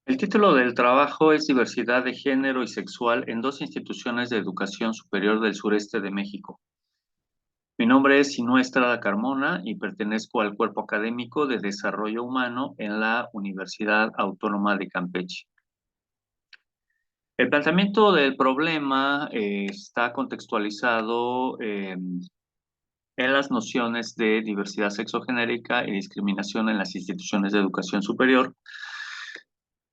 El título del trabajo es Diversidad de Género y Sexual en dos instituciones de educación superior del sureste de México. Mi nombre es Sinue Estrada Carmona y pertenezco al Cuerpo Académico de Desarrollo Humano en la Universidad Autónoma de Campeche. El planteamiento del problema está contextualizado en las nociones de diversidad sexogenérica y discriminación en las instituciones de educación superior.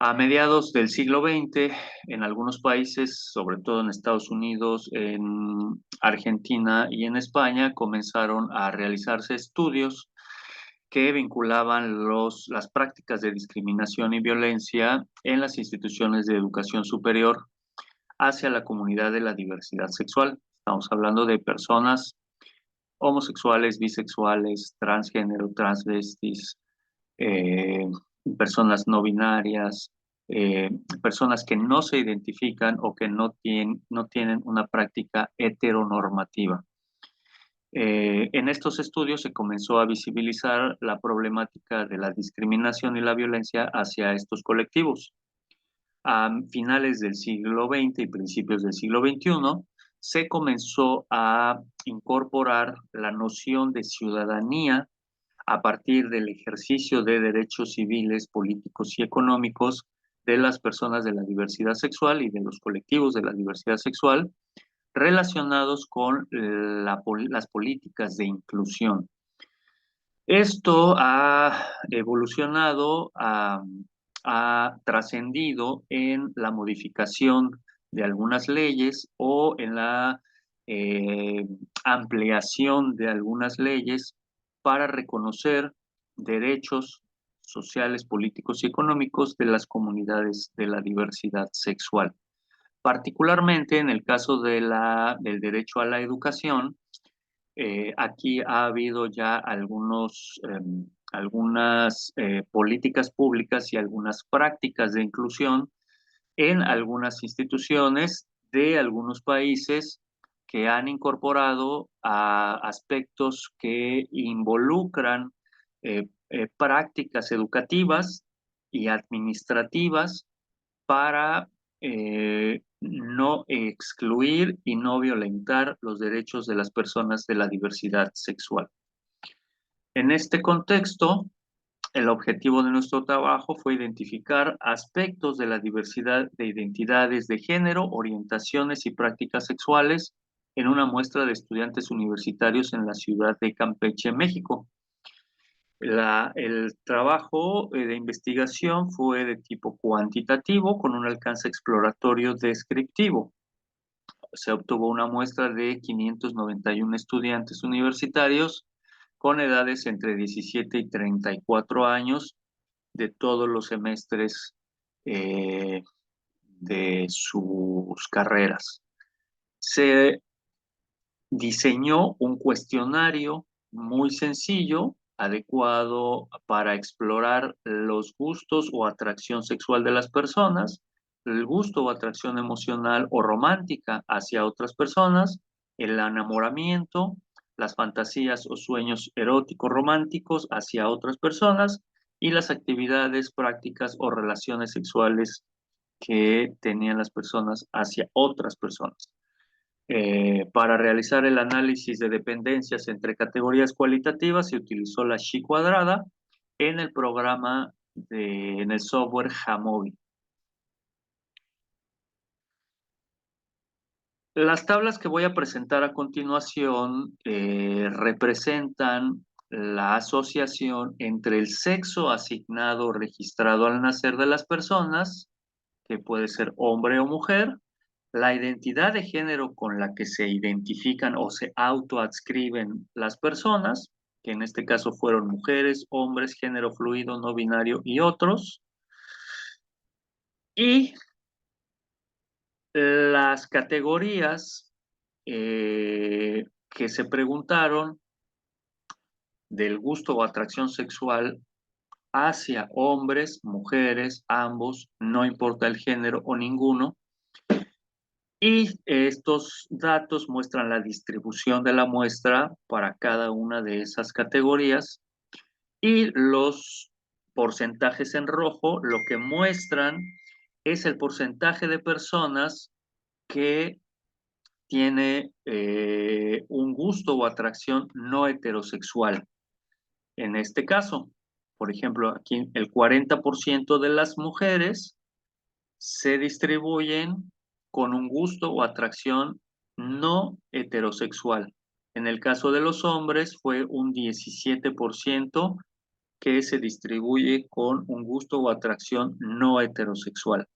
A mediados del siglo XX, en algunos países, sobre todo en Estados Unidos, en Argentina y en España, comenzaron a realizarse estudios que vinculaban las prácticas de discriminación y violencia en las instituciones de educación superior hacia la comunidad de la diversidad sexual. Estamos hablando de personas homosexuales, bisexuales, transgénero, transvestis, eh, personas no binarias, eh, personas que no se identifican o que no tienen una práctica heteronormativa. En estos estudios se comenzó a visibilizar la problemática de la discriminación y la violencia hacia estos colectivos. A finales del siglo XX y principios del siglo XXI, se comenzó a incorporar la noción de ciudadanía a partir del ejercicio de derechos civiles, políticos y económicos de las personas de la diversidad sexual y de los colectivos de la diversidad sexual relacionados con las políticas de inclusión. Esto ha evolucionado, ha trascendido en la modificación de algunas leyes o en la eh, ampliación de algunas leyes para reconocer derechos sociales, políticos y económicos de las comunidades de la diversidad sexual. Particularmente en el caso del derecho a la educación, aquí ha habido ya algunas políticas públicas y algunas prácticas de inclusión en algunas instituciones de algunos países que han incorporado a aspectos que involucran prácticas educativas y administrativas para no excluir y no violentar los derechos de las personas de la diversidad sexual. En este contexto, el objetivo de nuestro trabajo fue identificar aspectos de la diversidad de identidades de género, orientaciones y prácticas sexuales en una muestra de estudiantes universitarios en la ciudad de Campeche, México. El trabajo de investigación fue de tipo cuantitativo con un alcance exploratorio descriptivo. Se obtuvo una muestra de 591 estudiantes universitarios con edades entre 17 y 34 años de todos los semestres eh, de sus carreras. Se diseñó un cuestionario muy sencillo, adecuado para explorar los gustos o atracción sexual de las personas, el gusto o atracción emocional o romántica hacia otras personas, el enamoramiento, las fantasías o sueños eróticos románticos hacia otras personas y las actividades, prácticas o relaciones sexuales que tenían las personas hacia otras personas. Para realizar el análisis de dependencias entre categorías cualitativas se utilizó la Xi cuadrada en el en el software Jamovi. Las tablas que voy a presentar a continuación representan la asociación entre el sexo asignado registrado al nacer de las personas, que puede ser hombre o mujer, la identidad de género con la que se identifican o se autoadscriben las personas, que en este caso fueron mujeres, hombres, género fluido, no binario y otros, y las categorías que se preguntaron del gusto o atracción sexual hacia hombres, mujeres, ambos, no importa el género o ninguno. Y estos datos muestran la distribución de la muestra para cada una de esas categorías y los porcentajes en rojo lo que muestran es el porcentaje de personas que tiene un gusto o atracción no heterosexual. En este caso, por ejemplo, aquí el 40% de las mujeres se distribuyen con un gusto o atracción no heterosexual. En el caso de los hombres fue un 17% que se distribuye con un gusto o atracción no heterosexual.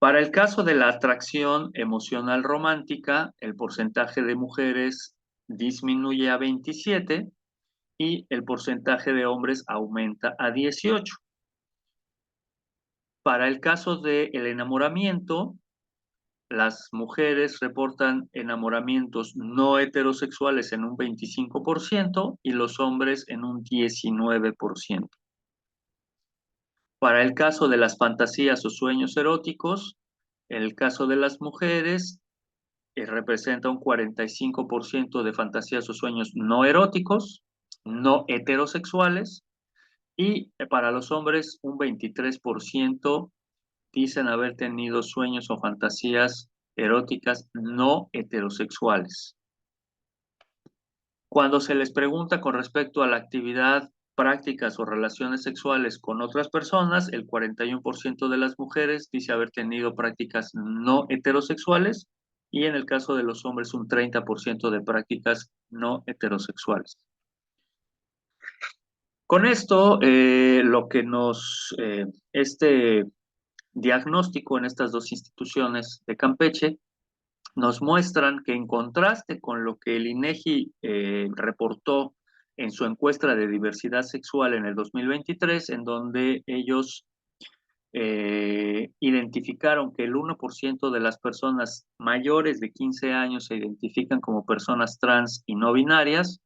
Para el caso de la atracción emocional romántica, el porcentaje de mujeres disminuye a 27 y el porcentaje de hombres aumenta a 18. Para el caso del enamoramiento, las mujeres reportan enamoramientos no heterosexuales en un 25% y los hombres en un 19%. Para el caso de las fantasías o sueños eróticos, en el caso de las mujeres, representa un 45% de fantasías o sueños no eróticos, no heterosexuales, y para los hombres un 23% dicen haber tenido sueños o fantasías eróticas no heterosexuales. Cuando se les pregunta con respecto a la actividad, prácticas o relaciones sexuales con otras personas, el 41% de las mujeres dice haber tenido prácticas no heterosexuales y en el caso de los hombres un 30% de prácticas no heterosexuales. Con esto, este diagnóstico en estas dos instituciones de Campeche nos muestran que en contraste con lo que el INEGI reportó en su encuesta de diversidad sexual en el 2023, en donde ellos identificaron que el 1% de las personas mayores de 15 años se identifican como personas trans y no binarias.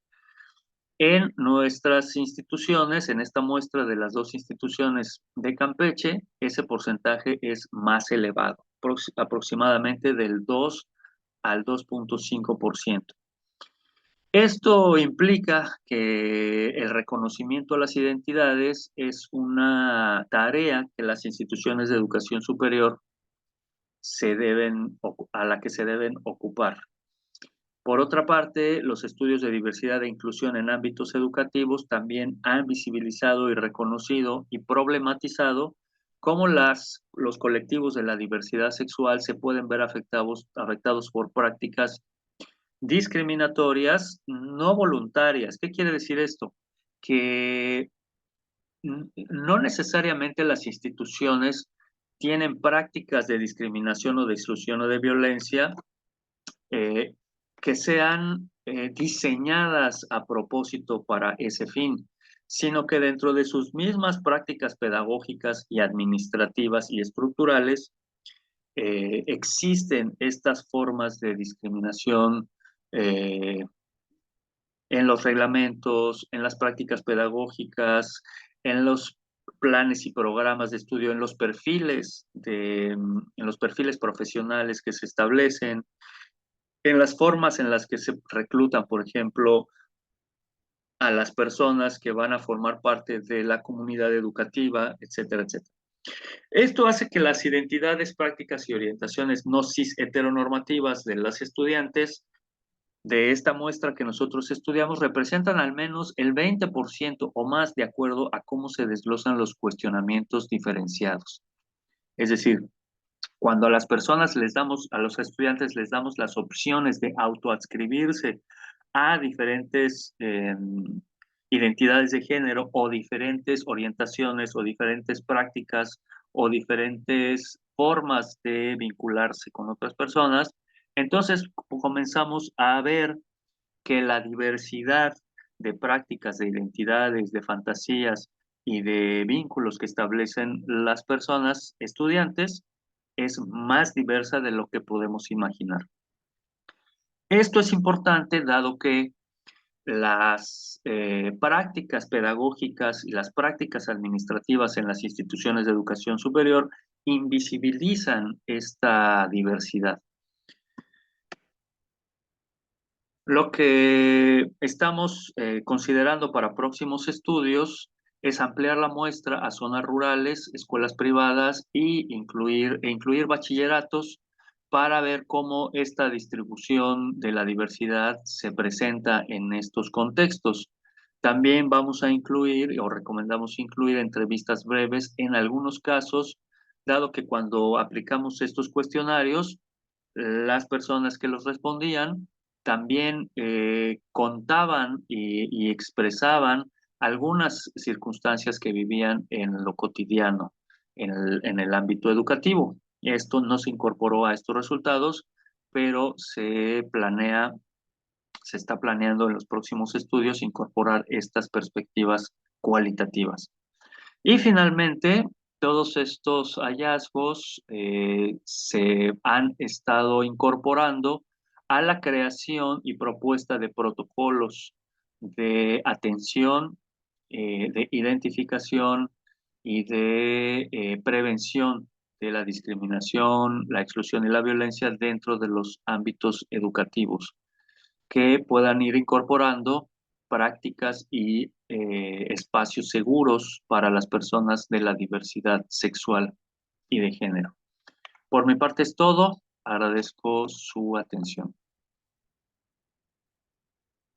En nuestras instituciones, en esta muestra de las dos instituciones de Campeche, ese porcentaje es más elevado, aproximadamente del 2 al 2.5%. Esto implica que el reconocimiento a las identidades es una tarea que las instituciones de educación superior a la que se deben ocupar. Por otra parte, los estudios de diversidad e inclusión en ámbitos educativos también han visibilizado y reconocido y problematizado cómo los colectivos de la diversidad sexual se pueden ver afectados por prácticas discriminatorias no voluntarias. ¿Qué quiere decir esto? Que no necesariamente las instituciones tienen prácticas de discriminación o de exclusión o de violencia eh, que sean diseñadas a propósito para ese fin, sino que dentro de sus mismas prácticas pedagógicas y administrativas y estructurales existen estas formas de discriminación en los reglamentos, en las prácticas pedagógicas, en los planes y programas de estudio, en los perfiles profesionales que se establecen, en las formas en las que se reclutan, por ejemplo, a las personas que van a formar parte de la comunidad educativa, etcétera, etcétera. Esto hace que las identidades, prácticas y orientaciones no cis heteronormativas de las estudiantes de esta muestra que nosotros estudiamos representan al menos el 20% o más de acuerdo a cómo se desglosan los cuestionamientos diferenciados. Es decir, cuando a las personas a los estudiantes les damos las opciones de autoadscribirse a diferentes identidades de género o diferentes orientaciones o diferentes prácticas o diferentes formas de vincularse con otras personas, entonces comenzamos a ver que la diversidad de prácticas, de identidades, de fantasías y de vínculos que establecen las personas estudiantes es más diversa de lo que podemos imaginar. Esto es importante dado que las prácticas pedagógicas y las prácticas administrativas en las instituciones de educación superior invisibilizan esta diversidad. Lo que estamos considerando para próximos estudios es ampliar la muestra a zonas rurales, escuelas privadas e incluir bachilleratos para ver cómo esta distribución de la diversidad se presenta en estos contextos. También vamos a incluir o recomendamos incluir entrevistas breves en algunos casos, dado que cuando aplicamos estos cuestionarios, las personas que los respondían también contaban y expresaban algunas circunstancias que vivían en lo cotidiano, en el ámbito educativo. Esto no se incorporó a estos resultados, pero se está planeando en los próximos estudios incorporar estas perspectivas cualitativas. Y finalmente, todos estos hallazgos se han estado incorporando a la creación y propuesta de protocolos de atención, de identificación y de prevención de la discriminación, la exclusión y la violencia dentro de los ámbitos educativos que puedan ir incorporando prácticas y espacios seguros para las personas de la diversidad sexual y de género. Por mi parte es todo. Agradezco su atención.